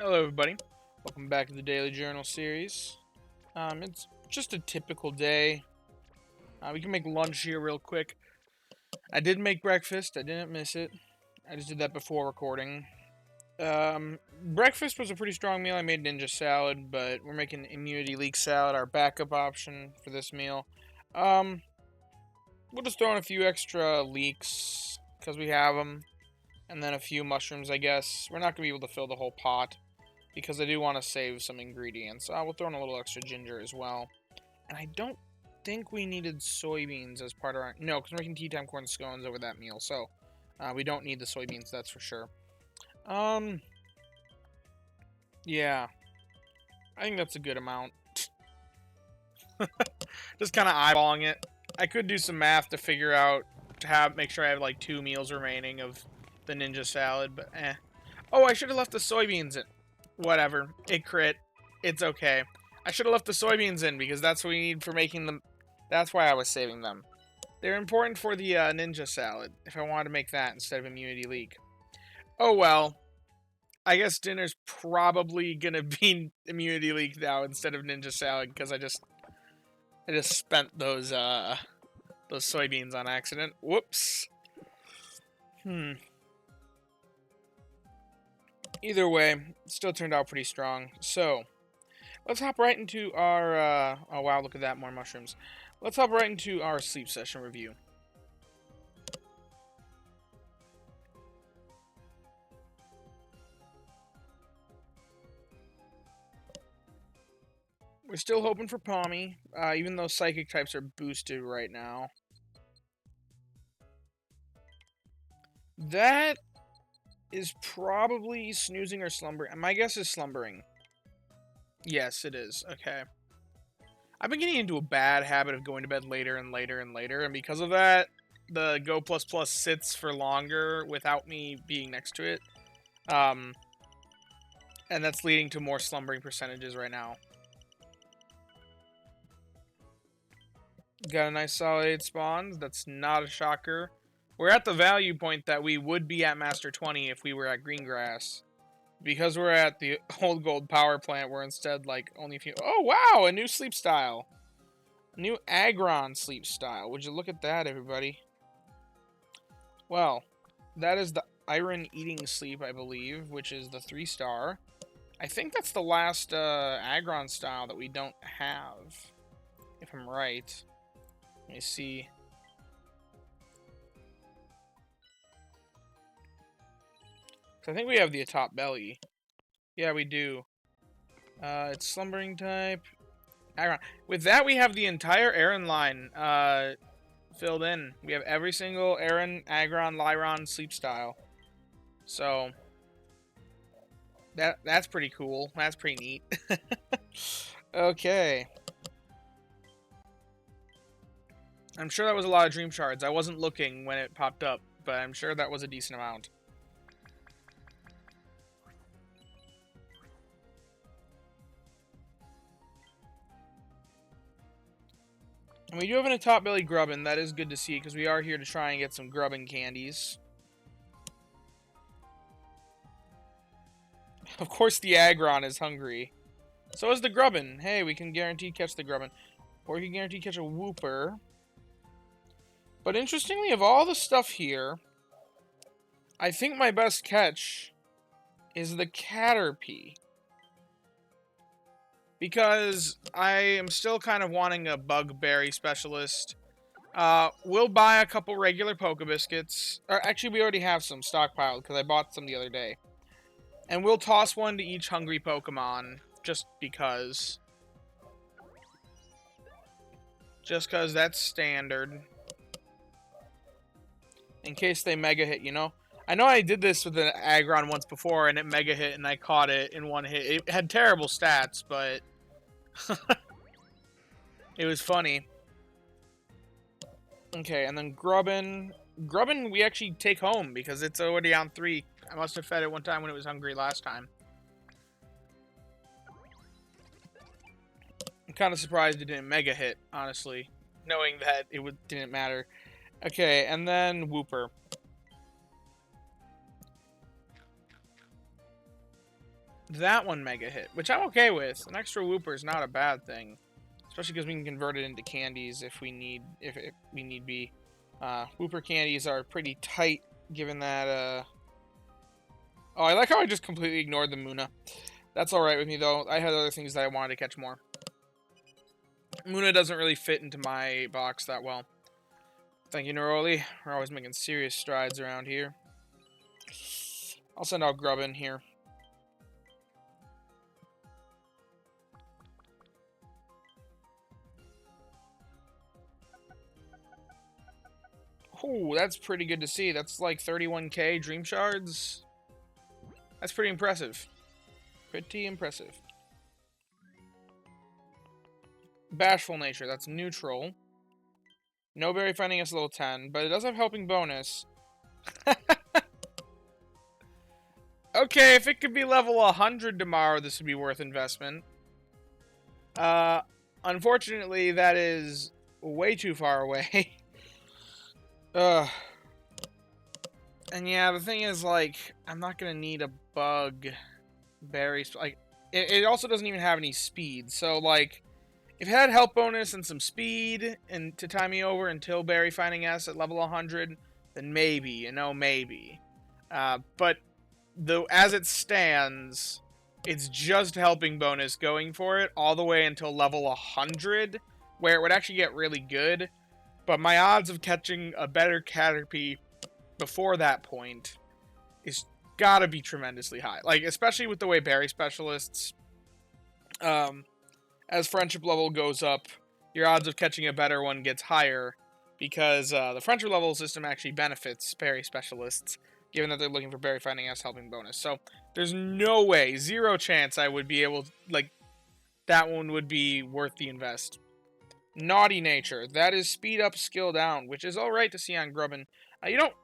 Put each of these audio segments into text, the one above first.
Hello, everybody. Welcome back to the Daily Journal series. It's just a typical day. We can make lunch here real quick. I did make breakfast. I didn't miss it. I just did that before recording. Breakfast was a pretty strong meal. I made ninja salad, but we're making immunity leek salad, our backup option for this meal. We'll just throw in a few extra leeks because we have them, and then a few mushrooms, I guess. We're not going to be able to fill the whole pot, because I do want to save some ingredients. We'll throw in a little extra ginger as well. And I don't think we needed soybeans as part of our... No, because we're making tea time corn scones over that meal, so we don't need the soybeans, that's for sure. Yeah. I think that's a good amount. Just kind of eyeballing it. I could do some math to figure out, make sure I have like 2 meals remaining of the ninja salad, but eh. Oh, I should have left the soybeans in. Whatever. It crit. It's okay. I should have left the soybeans in because that's what we need for making them. That's why I was saving them. They're important for the ninja salad, if I wanted to make that instead of immunity leek. Oh well. I guess dinner's probably gonna be immunity leek now instead of ninja salad because I just spent those soybeans on accident. Whoops. Either way, it still turned out pretty strong. So, let's hop right into our, oh wow, look at that, more mushrooms. Let's hop right into our sleep session review. We're still hoping for Palmy, even though psychic types are boosted right now. That is probably snoozing or slumbering. My guess is slumbering. Yes, it is. Okay. I've been getting into a bad habit of going to bed later and later and later, and because of that, the Go Plus Plus sits for longer without me being next to it. And that's leading to more slumbering percentages right now. Got a nice solid 8 spawns. That's not a shocker. We're at the value point that we would be at Master 20 if we were at Greengrass. Because we're at the Old Gold Power Plant, we're instead like only a few... Oh, wow! A new sleep style. A new Agron sleep style. Would you look at that, everybody? Well, that is the Iron Eating Sleep, I believe, which is the 3-star. I think that's the last Agron style that we don't have, if I'm right. Let me see. I think we have the atop belly. Yeah, we do. It's slumbering type. Agron. With that, we have the entire Aaron line filled in. We have every single Aaron, Agron, Lyron sleep style. So that's pretty cool. That's pretty neat. Okay. I'm sure that was a lot of dream shards. I wasn't looking when it popped up, but I'm sure that was a decent amount. And we do have an atop belly grubbin. That is good to see because we are here to try and get some grubbin candies. Of course the Agron is hungry. So is the grubbin. Hey, we can guarantee catch the grubbin. Or we can guarantee catch a whooper. But interestingly, of all the stuff here, I think my best catch is the Caterpie. Because I am still kind of wanting a bugberry specialist. We'll buy a couple regular Poke Biscuits. Or actually, we already have some stockpiled because I bought some the other day. And we'll toss one to each hungry Pokemon, just because. Just because that's standard. In case they mega hit, you know? I know I did this with an Aggron once before, and it mega hit, and I caught it in one hit. It had terrible stats, but it was funny. Okay, and then Grubbin. Grubbin we actually take home, because it's already on 3. I must have fed it one time when it was hungry last time. I'm kind of surprised it didn't mega hit, honestly, knowing that it didn't matter. Okay, and then Whooper. that one mega hit, which I'm okay with. An extra Whooper is not a bad thing, especially because we can convert it into candies if we need be. Whooper candies are pretty tight, given that. Oh, I like how I just completely ignored the Muna. That's all right with me though. I had other things that I wanted to catch more. Muna doesn't really fit into my box that well. Thank you, Neroli. We're always making serious strides around here. I'll send out Grub in here. Ooh, that's pretty good to see. That's like 31k Dream Shards. That's pretty impressive. Pretty impressive. Bashful Nature, that's neutral. No Berry Finding us level 10, but it does have Helping Bonus. Okay, if it could be level 100 tomorrow, this would be worth investment. Unfortunately, that is way too far away. And yeah, the thing is, like, I'm not gonna need a bug berry. Like, it also doesn't even have any speed. So, like, if it had health bonus and some speed and to tie me over until berry finding S at level 100, then maybe, you know, maybe. But though, as it stands, it's just helping bonus going for it all the way until level 100, where it would actually get really good. But my odds of catching a better Caterpie before that point is gotta be tremendously high. Like, especially with the way berry specialists, as friendship level goes up, your odds of catching a better one gets higher because the friendship level system actually benefits berry specialists, given that they're looking for berry finding S helping bonus. So there's no way, zero chance I would be able to, like, that one would be worth the invest. Naughty Nature. That is speed up, skill down, which is alright to see on Grubbin. You don't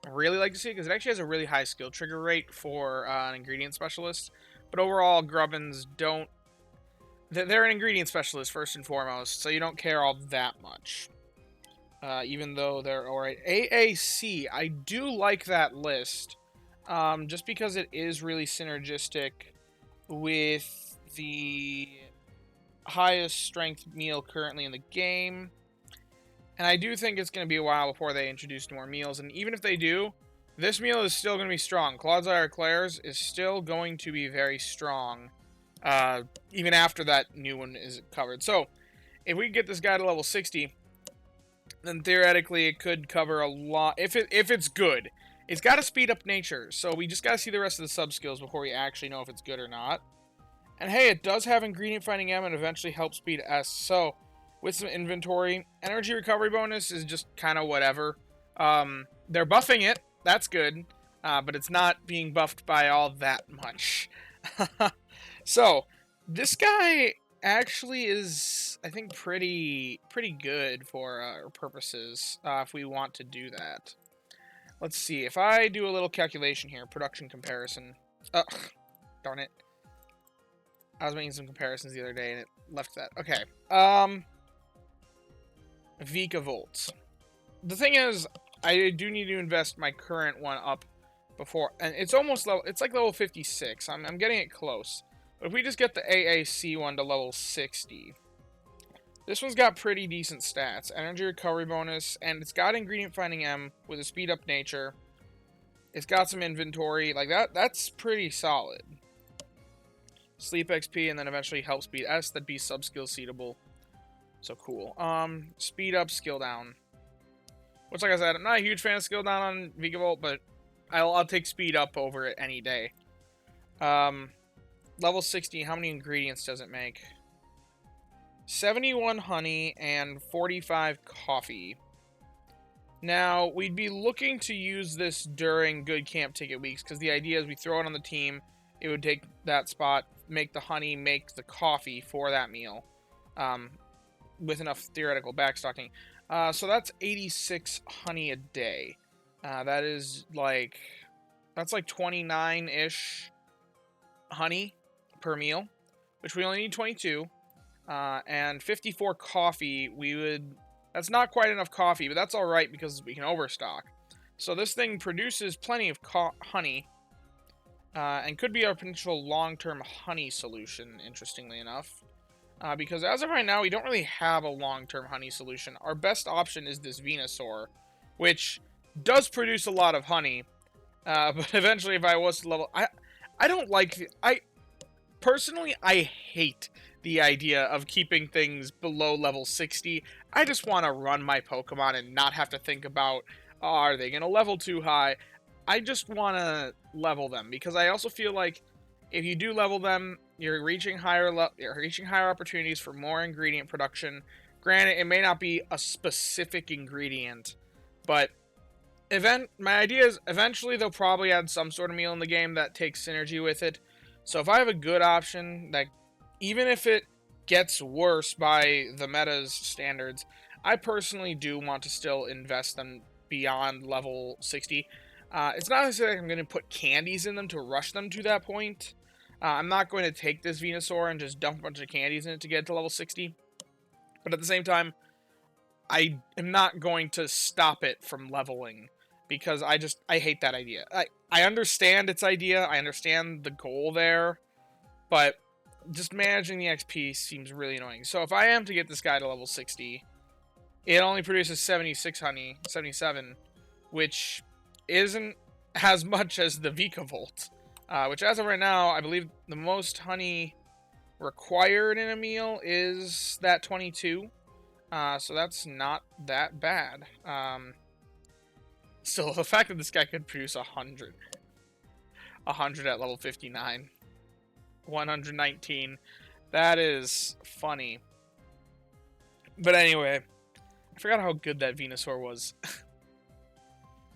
really like to see it because it actually has a really high skill trigger rate for an ingredient specialist. But overall, Grubbins don't... They're an ingredient specialist first and foremost, so you don't care all that much. Even though they're alright. AAC. I do like that list. Just because it is really synergistic with the highest strength meal currently in the game. And I do think it's going to be a while before they introduce more meals. And even if they do, this meal is still going to be strong. Claude's Eye Eclairs is still going to be very strong. Even after that new one is covered. So, if we get this guy to level 60, then theoretically it could cover a lot. If it's good. It's got to speed up nature. So, we just got to see the rest of the sub-skills before we actually know if it's good or not. And hey, it does have ingredient finding M and eventually help speed S. So, with some inventory, energy recovery bonus is just kind of whatever. They're buffing it. That's good. But it's not being buffed by all that much. So, this guy actually is, I think, pretty good for our purposes if we want to do that. Let's see. If I do a little calculation here, production comparison. Darn it. I was making some comparisons the other day, and it left that. Okay. Vikavolts. The thing is, I do need to invest my current one up before, and it's almost level. It's like level 56. I'm getting it close. But if we just get the AAC one to level 60, this one's got pretty decent stats. Energy recovery bonus, and it's got ingredient finding M with a speed up nature. It's got some inventory. Like, that's pretty solid. Sleep XP, and then eventually help speed S. That'd be sub-skill seedable. So cool. Speed up, skill down. Which, like I said, I'm not a huge fan of skill down on Vigavolt, but I'll take speed up over it any day. Level 60, how many ingredients does it make? 71 honey and 45 coffee. Now, we'd be looking to use this during good camp ticket weeks, because the idea is we throw it on the team, it would take that spot, make the honey, make the coffee for that meal, with enough theoretical backstocking. So that's 86 honey a day. That is like, that's like 29-ish honey per meal, which we only need 22. And 54 coffee, that's not quite enough coffee, but that's alright because we can overstock. So this thing produces plenty of honey. and could be a potential long-term honey solution, interestingly enough. Because as of right now, we don't really have a long-term honey solution. Our best option is this Venusaur, which does produce a lot of honey. But eventually, if I was to level... I don't like... Personally, I hate the idea of keeping things below level 60. I just want to run my Pokemon and not have to think about, oh, are they going to level too high? I just want to level them, because I also feel like if you do level them, you're reaching higher opportunities for more ingredient production. Granted, it may not be a specific ingredient, but my idea is eventually they'll probably add some sort of meal in the game that takes synergy with it. So if I have a good option that, even if it gets worse by the meta's standards, I personally do want to still invest them beyond level 60. It's not necessarily like I'm going to put candies in them to rush them to that point. I'm not going to take this Venusaur and just dump a bunch of candies in it to get to level 60. But at the same time, I am not going to stop it from leveling, because I hate that idea. I understand its idea, I understand the goal there, but just managing the XP seems really annoying. So if I am to get this guy to level 60, it only produces 76 honey, 77, which isn't as much as the Vikavolt, which as of right now, I believe the most honey required in a meal is that 22. So that's not that bad. So the fact that this guy could produce 100 at level 59, 119, that is funny. But anyway, I forgot how good that Venusaur was.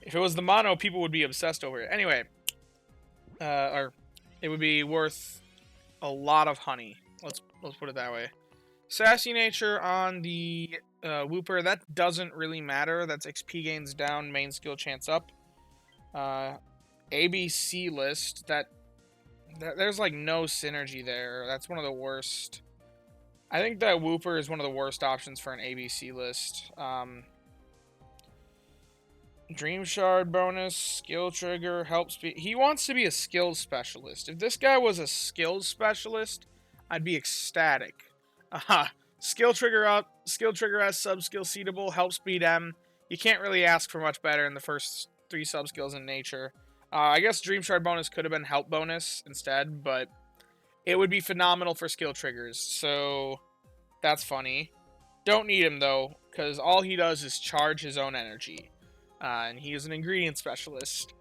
If it was the mono, people would be obsessed over it. Anyway, or it would be worth a lot of honey. Let's put it that way. Sassy nature on the Wooper, that doesn't really matter. That's XP gains down, main skill chance up. ABC list, that there's like no synergy there. That's one of the worst. I think that Wooper is one of the worst options for an ABC list. Dream Shard bonus, skill trigger, help speed. He wants to be a skills specialist. If this guy was a skills specialist, I'd be ecstatic. Skill trigger up, skill trigger S, sub skill seedable, help speed M. You can't really ask for much better in the first 3 sub skills in nature. I guess Dream Shard bonus could have been help bonus instead, but it would be phenomenal for skill triggers. So that's funny. Don't need him though, because all he does is charge his own energy. And he is an ingredient specialist,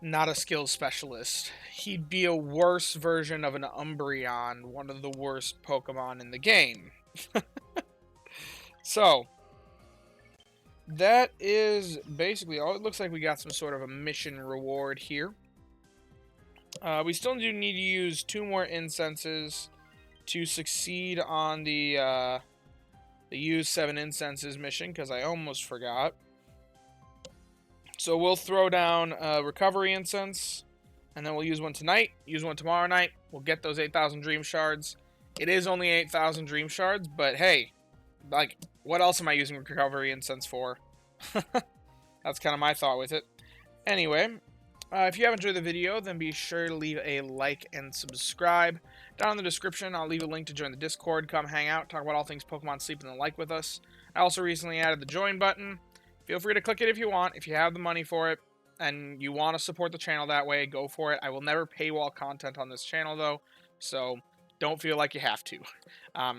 not a skills specialist. He'd be a worse version of an Umbreon, one of the worst Pokemon in the game. So, that is basically all. It looks like we got some sort of a mission reward here. We still do need to use 2 more incenses to succeed on the use 7 incenses mission, because I almost forgot. So we'll throw down a recovery incense, and then we'll use one tonight, use one tomorrow night. We'll get those 8,000 dream shards. It is only 8,000 dream shards, but hey, like, what else am I using recovery incense for? That's kind of my thought with it. Anyway, if you have enjoyed the video, then be sure to leave a like and subscribe. Down in the description, I'll leave a link to join the Discord. Come hang out, talk about all things Pokemon Sleep and the like with us. I also recently added the join button. Feel free to click it if you want. If you have the money for it and you want to support the channel that way, go for it. I will never paywall content on this channel, though, so don't feel like you have to.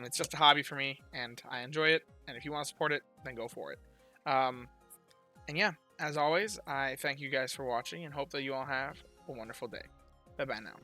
It's just a hobby for me, and I enjoy it. And if you want to support it, then go for it. And yeah, as always, I thank you guys for watching and hope that you all have a wonderful day. Bye-bye now.